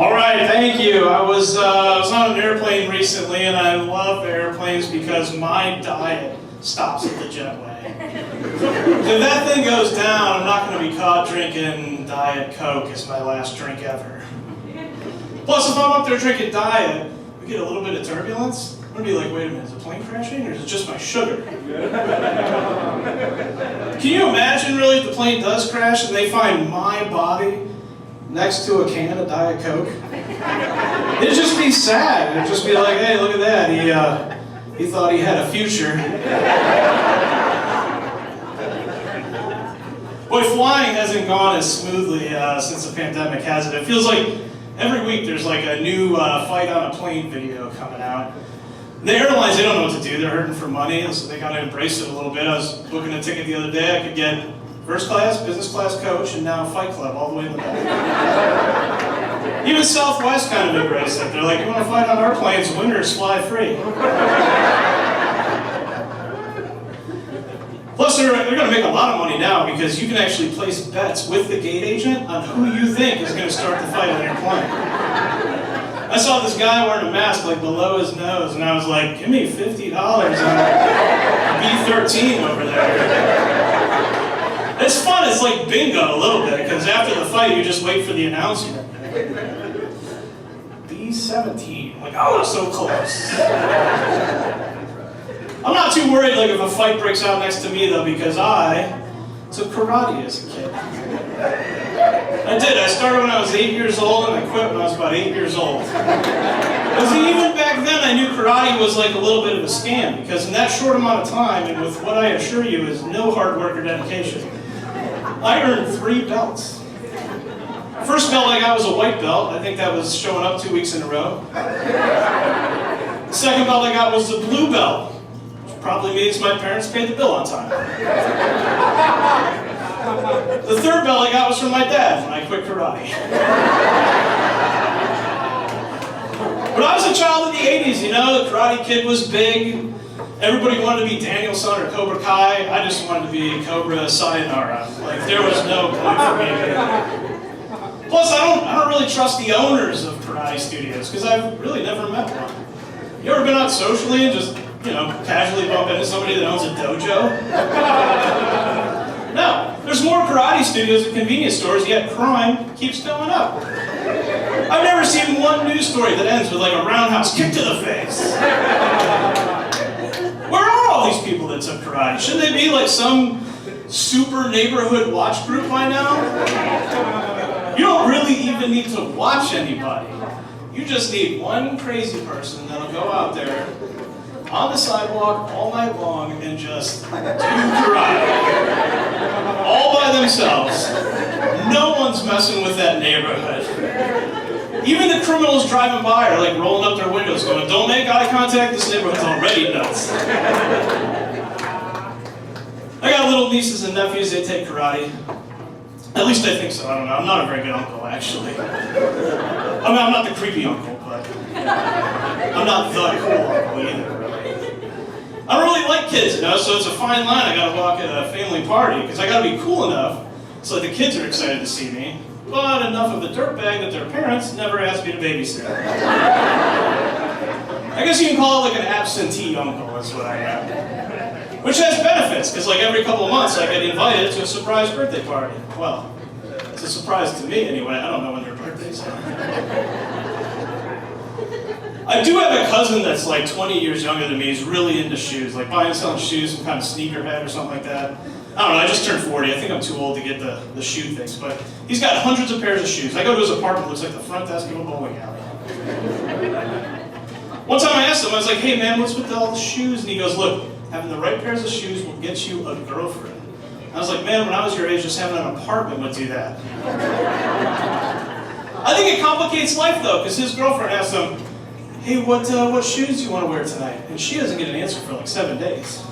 All right, thank you. I was on an airplane recently, and I love airplanes because my diet stops at the jetway. If that thing goes down, I'm not going to be caught drinking Diet Coke as my last drink ever. Plus, if I'm up there drinking Diet, we get a little bit of turbulence. I'm going to be like, wait a minute, is the plane crashing, or is it just my sugar? Can you imagine, really, if the plane does crash and they find my body next to a can of Diet Coke? It'd just be sad. It'd just be like, hey, look at that. He thought he had a future. Boy, flying hasn't gone as smoothly since the pandemic, has it? It feels like every week there's like a new fight on a plane video coming out. The airlines, they don't know what to do. They're hurting for money, so they got to embrace it a little bit. I was booking a ticket the other day. I could get first class, business class coach, and now Fight Club all the way in the back. Even Southwest kind of embraced it. They're like, you want to fight on our planes, winners fly free. Plus, they're going to make a lot of money now because you can actually place bets with the gate agent on who you think is going to start the fight on your plane. I saw this guy wearing a mask like below his nose, and I was like, give me $50 on B-13 over there. It's fun, it's like bingo a little bit, because after the fight you just wait for the announcement. B-17, like, oh, so close. I'm not too worried like if a fight breaks out next to me though, because I took karate as a kid. I did. I started when I was 8 years old and I quit when I was about 8 years old. Because even back then I knew karate was like a little bit of a scam, because in that short amount of time, and with what I assure you is no hard work or dedication, I earned 3 belts. First belt I got was a white belt. I think that was showing up 2 weeks in a row. The second belt I got was the blue belt, which probably means my parents paid the bill on time. The third belt I got was from my dad when I quit karate. But I was a child in the 80s, you know, the Karate Kid was big. Everybody wanted to be Daniel-san or Cobra Kai. I just wanted to be Cobra Sayonara. Like, there was no point for me. Plus, I don't really trust the owners of karate studios, because I've really never met one. You ever been out socially and just, you know, casually bump into somebody that owns a dojo? No. There's more karate studios at convenience stores, yet crime keeps going up. I've never seen one news story that ends with like a roundhouse kick to the face. Where are all these people that took karate? Shouldn't they be like some super neighborhood watch group by now? You don't really even need to watch anybody. You just need one crazy person that'll go out there on the sidewalk all night long and just do karate. All by themselves. No one's messing with that neighborhood. Even the criminals driving by are like rolling up their windows going, don't make eye contact, this neighborhood's already nuts. I got little nieces and nephews, they take karate. At least I think so, I don't know. I'm not a very good uncle, actually. I mean, I'm not the creepy uncle, but I'm not the cool uncle either. I don't really like kids, you know, so it's a fine line I gotta walk at a family party, because I gotta be cool enough so that the kids are excited to see me, but enough of a dirtbag that their parents never asked me to babysit. I guess you can call it like an absentee uncle, is what I am. Which has benefits, because like every couple of months I get invited to a surprise birthday party. Well, it's a surprise to me anyway, I don't know when their birthdays are. I do have a cousin that's like 20 years younger than me. He's really into shoes, like buying and selling shoes, some kind of sneakerhead or something like that. I don't know, I just turned 40. I think I'm too old to get the shoe things, but he's got hundreds of pairs of shoes. I go to his apartment, it looks like the front desk of a bowling alley. One time I asked him, I was like, hey man, what's with all the shoes? And he goes, look, having the right pairs of shoes will get you a girlfriend. I was like, man, when I was your age, just having an apartment would do that. I think it complicates life though, because his girlfriend asked him, hey, what shoes do you want to wear tonight? And she doesn't get an answer for like 7 days.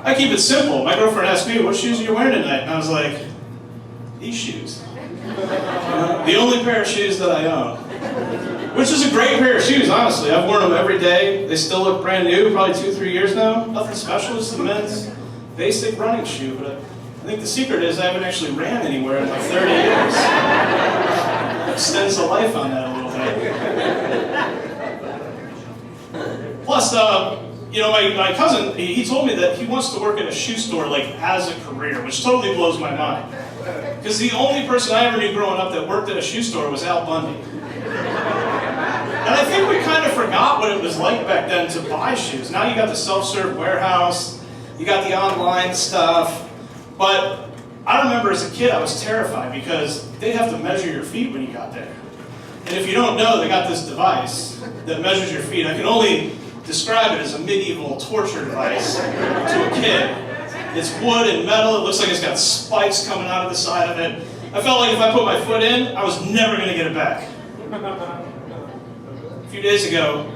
I keep it simple. My girlfriend asked me, what shoes are you wearing tonight? And I was like, these shoes. The only pair of shoes that I own. Which is a great pair of shoes, honestly. I've worn them every day. They still look brand new, probably 2-3 years now. Nothing special, just a men's basic running shoe. But I think the secret is I haven't actually ran anywhere in like 30 years. extends the life on that a little bit. Plus, you know, my cousin, he told me that he wants to work at a shoe store, like, as a career, which totally blows my mind. Because the only person I ever knew growing up that worked at a shoe store was Al Bundy. And I think we kind of forgot what it was like back then to buy shoes. Now you got the self-serve warehouse, you got the online stuff, but I remember as a kid I was terrified because they'd have to measure your feet when you got there. And if you don't know, they got this device that measures your feet. I can only describe it as a medieval torture device to a kid. It's wood and metal, it looks like it's got spikes coming out of the side of it. I felt like if I put my foot in, I was never going to get it back. A few days ago,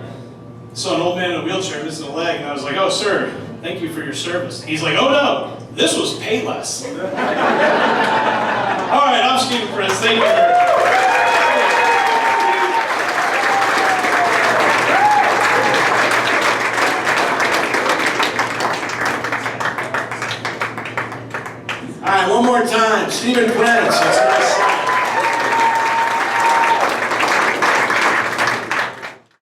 I saw an old man in a wheelchair missing a leg, and I was like, "Oh, sir, thank you for your service." He's like, "Oh no, this was Payless." All right, I'm Stephen Prince. Thank you. All right, one more time, Stephen Prince. That's right.